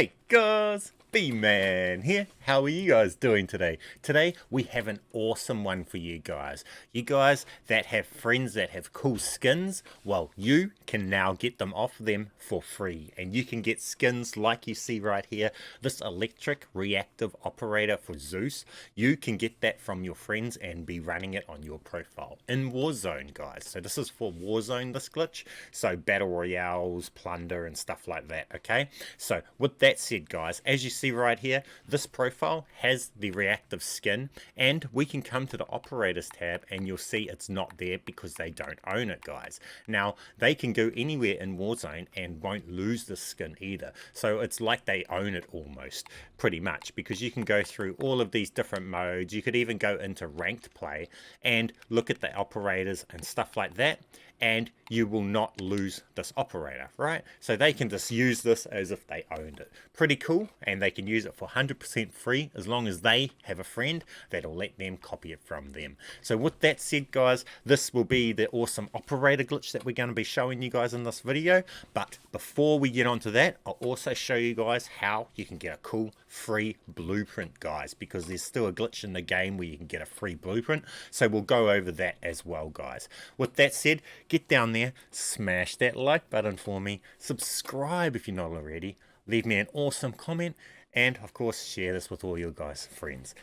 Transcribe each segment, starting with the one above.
Hey guys, B-Man here. How are you guys doing today? Today we have an awesome one for you guys. You guys that have friends that have cool skins, well, you can now get them off them for free. And you can get skins like you see right here. This electric reactive operator for Zeus. You can get that from your friends and be running it on your profile in Warzone, guys. So this is for Warzone, this glitch. So battle royales, plunder and stuff like that, okay? So with that said, guys, as you see right here, this profile has the reactive skin, and we can come to the operators tab and you'll see it's not there because they don't own it, guys. Now they can go anywhere in Warzone and won't lose the skin either, so it's like they own it almost, pretty much, because you can go through all of these different modes. You could even go into ranked play and look at the operators and stuff like that, and you will not lose this operator, right? So they can just use this as if they owned it. Pretty cool, and they can use it for 100% free as long as they have a friend that'll let them copy it from them. So with that said, guys, this will be the awesome operator glitch that we're going to be showing you guys in this video. But before we get onto that, I'll also show you guys how you can get a cool free blueprint, guys, because there's still a glitch in the game where you can get a free blueprint. So we'll go over that as well, guys. With that said, get down there, smash that like button for me, subscribe if you're not already, leave me an awesome comment, and of course share this with all your guys' friends.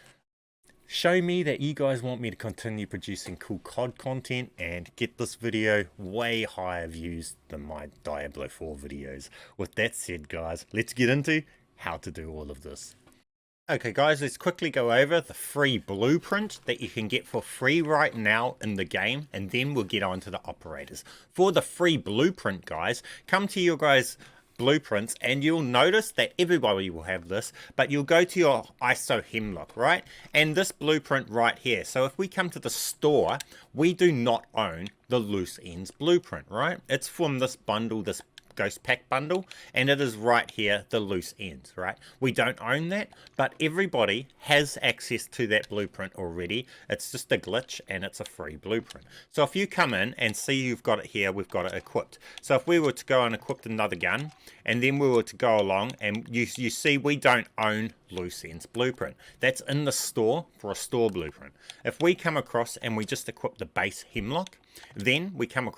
Show me that you guys want me to continue producing cool COD content and get this video way higher views than my Diablo 4 videos. With that said, guys, let's get into how to do all of this. Okay guys, let's quickly go over the free blueprint that you can get for free right now in the game, and then we'll get on to the operators. For the free blueprint, guys, come to your guys' blueprints and you'll notice that everybody will have this, but you'll go to your ISO hemlock, right? And this blueprint right here. So if we come to the store, we do not own the loose ends blueprint, right? It's from this bundle, this Ghost Pack bundle, and it is right here, the loose ends, right? We don't own that, but everybody has access to that blueprint already. It's just a glitch and it's a free blueprint. So if you come in and see you've got it here, we've got it equipped. So if we were to go and equip another gun, and then we were to go along, and you see we don't own loose ends blueprint. That's in the store for a store blueprint. If we come across and we just equip the base hemlock, then we come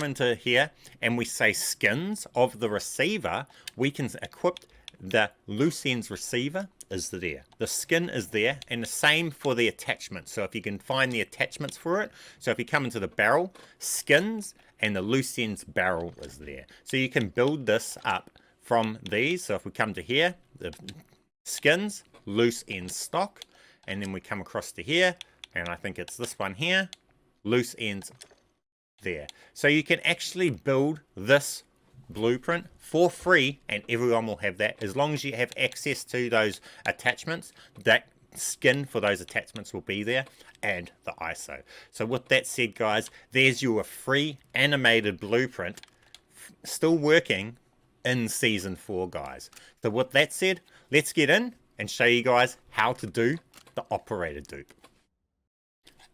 into here and we say skins of the receiver, we can equip the loose ends receiver is there. The skin is there, and the same for the attachment. So if you can find the attachments for it, so if you come into the barrel, skins, and the loose ends barrel is there. So you can build this up from these. So if we come to here, the skins, loose ends stock, and then we come across to here, and I think it's this one here, loose ends there. So you can actually build this blueprint for free, and everyone will have that as long as you have access to those attachments. That skin for those attachments will be there, and the ISO. So with that said, guys, there's your free animated blueprint still working in season 4, guys. So with that said, let's get in and show you guys how to do the operator dupe.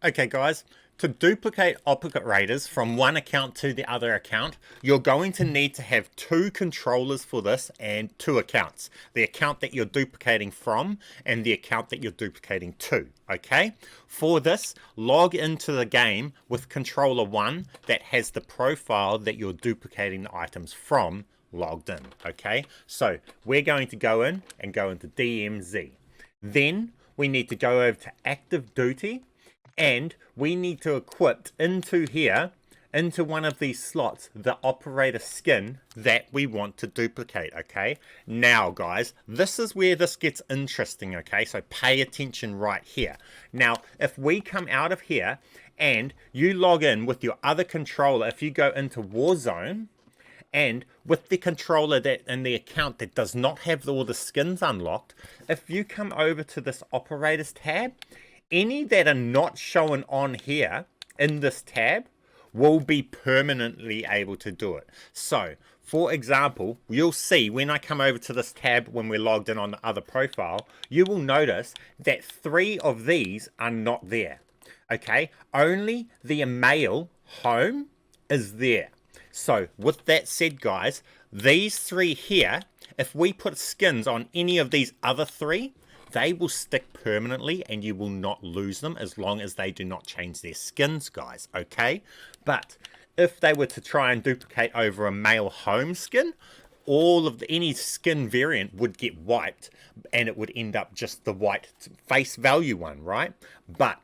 Okay guys, to duplicate operators from one account to the other account, you're going to need to have 2 controllers for this and 2 accounts. The account that you're duplicating from and the account that you're duplicating to, okay? For this, log into the game with controller 1 that has the profile that you're duplicating the items from logged in, okay? So we're going to go in and go into DMZ. Then we need to go over to active duty, and we need to equip into here, into one of these slots, the operator skin that we want to duplicate, okay? Now guys, this is where this gets interesting, okay? So pay attention right here. Now, if we come out of here and you log in with your other controller, if you go into Warzone, and with the controller that in the account that does not have all the skins unlocked, if you come over to this operators tab, any that are not shown on here in this tab will be permanently able to do it. So, for example, you'll see when I come over to this tab when we're logged in on the other profile, you will notice that 3 of these are not there. Okay, only the male home is there. So with that said, guys, these 3 here If we put skins on any of these other three, they will stick permanently and you will not lose them as long as they do not change their skins, guys, okay? But if they were to try and duplicate over a male home skin, all of any skin variant would get wiped and it would end up just the white face value one, right? But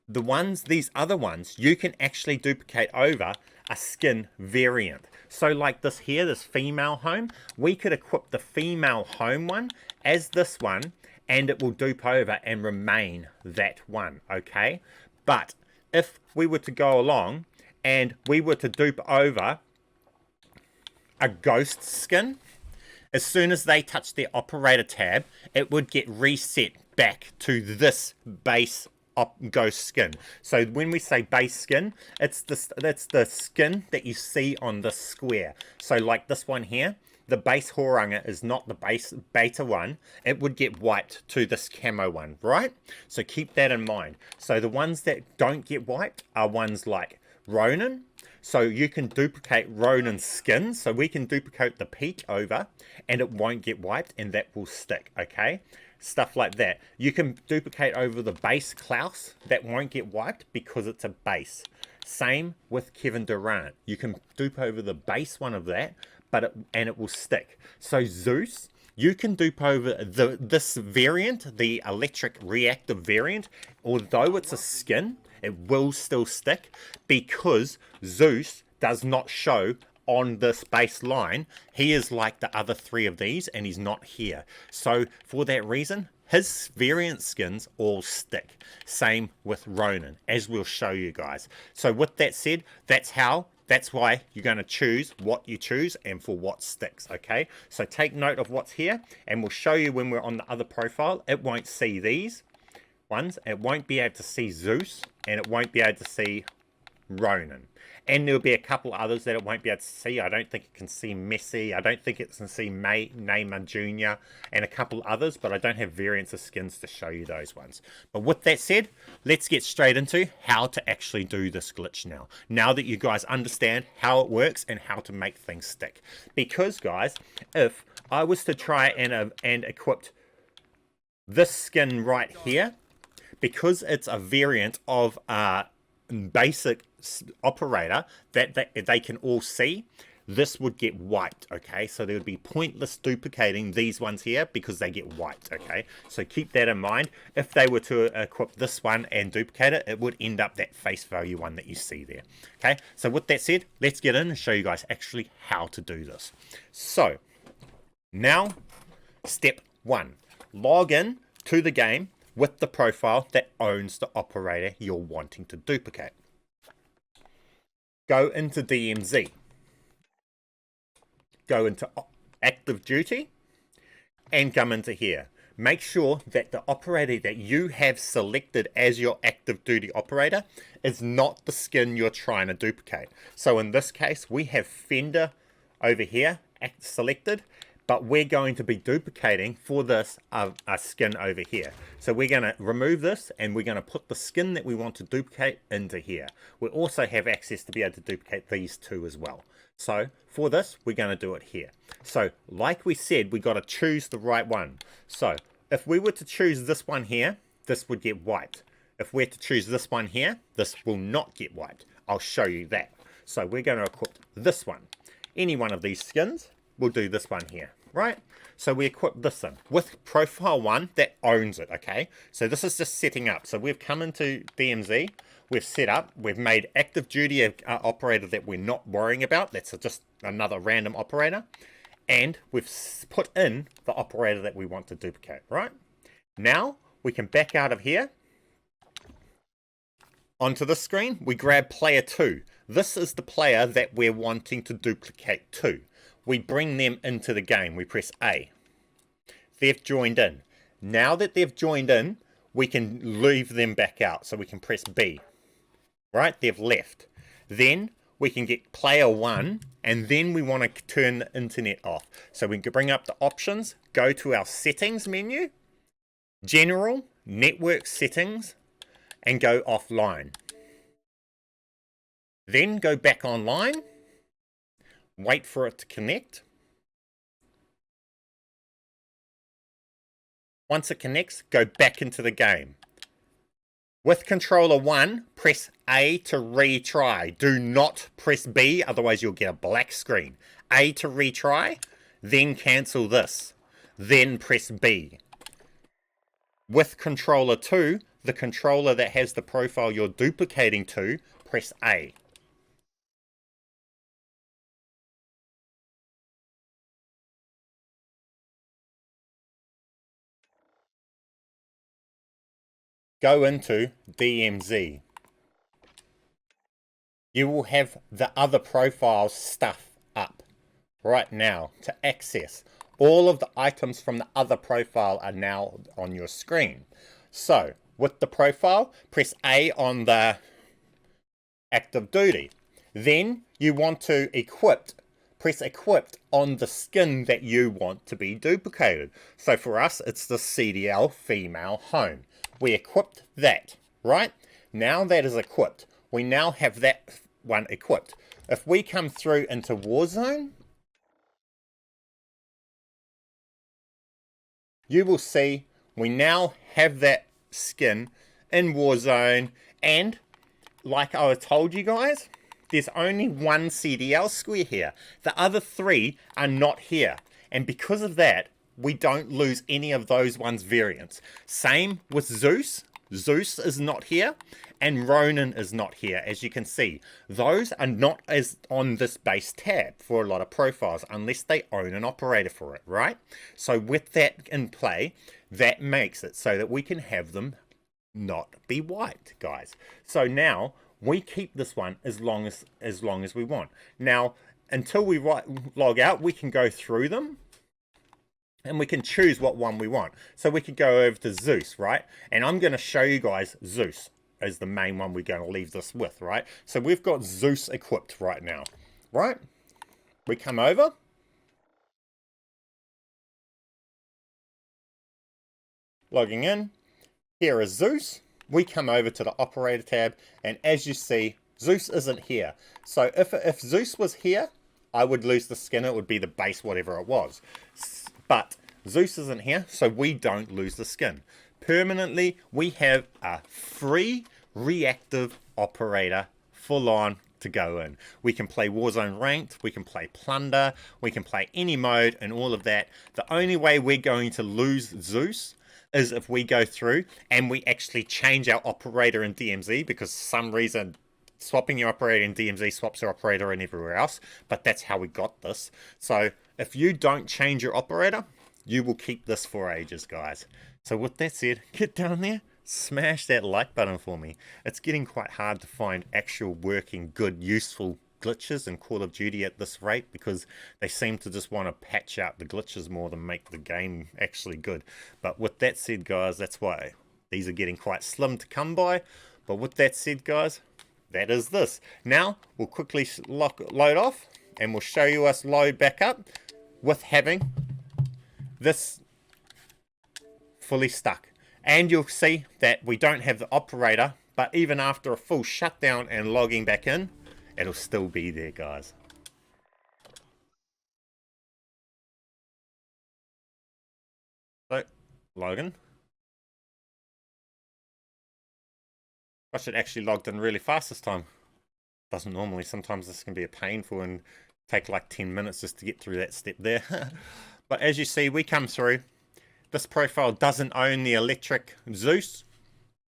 these other ones, you can actually duplicate over a skin variant. So like this here, this female home, we could equip the female home one as this one, and it will dupe over and remain that one, okay? But if we were to go along and we were to dupe over a ghost skin, as soon as they touch their operator tab, it would get reset back to this base ghost skin. So when we say base skin, that's the skin that you see on the square. So like this one here, the base Horanga is not the base beta one. It would get wiped to this camo one, right? So keep that in mind. So the ones that don't get wiped are ones like Ronin. So you can duplicate Ronin's skin. So we can duplicate the peak over and it won't get wiped and that will stick, okay? Stuff like that. You can duplicate over the base Klaus. That won't get wiped because it's a base. Same with Kevin Durant. You can dupe over the base one of that, but it will stick. So Zeus, you can dupe over this variant, the electric reactive variant. Although it's a skin, it will still stick because Zeus does not show on this baseline. He is like the other three of these and he's not here. So for that reason, his variant skins all stick. Same with Ronin, as we'll show you guys. So with that said, that's why you're going to choose what you choose and for what sticks, okay? So take note of what's here and we'll show you when we're on the other profile. It won't see these ones. It won't be able to see Zeus and it won't be able to see Ronin. And there'll be a couple others that it won't be able to see. I don't think it can see Messi. I don't think it can see Neymar Jr. and a couple others, but I don't have variants of skins to show you those ones. But with that said, let's get straight into how to actually do this glitch now. Now that you guys understand how it works and how to make things stick. Because guys, if I was to try and equip this skin right here, because it's a variant of basic operator that they can all see, this would get wiped, okay? So there would be pointless duplicating these ones here because they get wiped, okay? So keep that in mind. If they were to equip this one and duplicate it, it would end up that face value one that you see there, okay? So with that said, let's get in and show you guys actually how to do this. So now, step one, log in to the game with the profile that owns the operator you're wanting to duplicate. Go into DMZ. Go into active duty and come into here. Make sure that the operator that you have selected as your active duty operator is not the skin you're trying to duplicate. So in this case, we have Fender over here selected, but we're going to be duplicating for this a skin over here. So we're going to remove this and we're going to put the skin that we want to duplicate into here. We also have access to be able to duplicate these two as well. So for this, we're going to do it here. So like we said, we got to choose the right one. So if we were to choose this one here, this would get wiped. If we're to choose this one here, this will not get wiped. I'll show you that. So we're going to equip this one. Any one of these skins, we'll do this one here. Right, so we equip this in with profile one that owns it, okay? So this is just setting up. So we've come into DMZ, we've set up, we've made active duty operator that we're not worrying about. That's just another random operator. And we've put in the operator that we want to duplicate, right? Now we can back out of here. Onto the screen, we grab player 2. This is the player that we're wanting to duplicate to. We bring them into the game. We press A. They've joined in. Now that they've joined in, we can leave them back out. So we can press B. Right? They've left. Then we can get player 1 and then we want to turn the internet off. So we can bring up the options, go to our settings menu, general, network settings, and go offline. Then go back online. Wait for it to connect. Once it connects, go back into the game. With controller 1, press A to retry. Do not press B, otherwise you'll get a black screen. A to retry, then cancel this. Then press B. With controller 2, the controller that has the profile you're duplicating to, press A. Go into DMZ. You will have the other profile's stuff up right now to access. All of the items from the other profile are now on your screen. So, with the profile, press A on the active duty. Then you want to press equipped on the skin that you want to be duplicated. So for us, it's the CDL female home. We equipped that, right? Now that is equipped. We now have that one equipped. If we come through into Warzone, you will see we now have that skin in Warzone, and like I told you guys, there's only one CDL square here. The other 3 are not here. And because of that, we don't lose any of those ones variants. Same with Zeus. Zeus is not here, and Ronin is not here, as you can see. Those are not as on this base tab for a lot of profiles, unless they own an operator for it, right? So with that in play, that makes it so that we can have them not be white, guys. So now we keep this one as long as we want. Now, until we log out, we can go through them, and we can choose what one we want. So we could go over to Zeus, right? And I'm going to show you guys Zeus as the main one we're going to leave this with, right? So we've got Zeus equipped right now, right? We come over. Logging in. Here is Zeus. We come over to the operator tab, and as you see, Zeus isn't here. So if Zeus was here, I would lose the skin. It would be the base, whatever it was. But Zeus isn't here, so we don't lose the skin. Permanently, we have a free reactive operator full on to go in. We can play Warzone Ranked, we can play Plunder, we can play any mode and all of that. The only way we're going to lose Zeus is if we go through and we actually change our operator in DMZ, because for some reason swapping your operator in DMZ swaps your operator in everywhere else, but that's how we got this. So if you don't change your operator, you will keep this for ages, guys. So with that said, get down there, smash that like button for me. It's getting quite hard to find actual working, good, useful glitches in Call of Duty at this rate, because they seem to just want to patch out the glitches more than make the game actually good. But with that said, guys, that's why these are getting quite slim to come by. But with that said, guys, that is this. Now we'll quickly load off, and we'll show you us load back up with having this fully stuck. And you'll see that we don't have the operator, but even after a full shutdown and logging back in, it'll still be there, guys. So, Logan. I should actually logged in really fast this time. Doesn't normally. Sometimes this can be a painful and take like 10 minutes just to get through that step there. But as you see, we come through. This profile doesn't own the electric Zeus,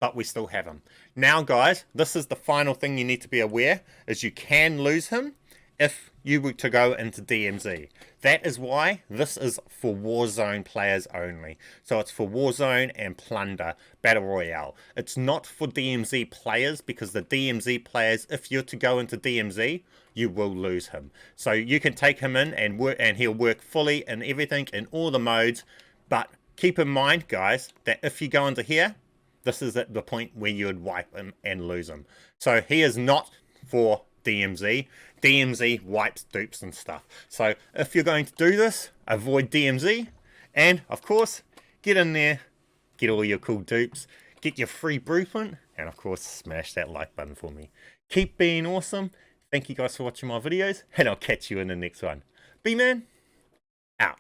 but we still have him. Now, guys, this is the final thing you need to be aware, is you can lose him if you were to go into DMZ. That is why this is for Warzone players only. So it's for Warzone and Plunder Battle Royale. It's not for DMZ players, because the DMZ players, if you're to go into DMZ, you will lose him. So you can take him in and work, and he'll work fully in everything, in all the modes. But keep in mind, guys, that if you go into here, this is at the point where you would wipe him and lose him. So he is not for DMZ. DMZ wipes dupes and stuff. So if you're going to do this, avoid DMZ. And, of course, get in there, get all your cool dupes, get your free blueprint, and, of course, smash that like button for me. Keep being awesome. Thank you guys for watching my videos, and I'll catch you in the next one. B-Man, out.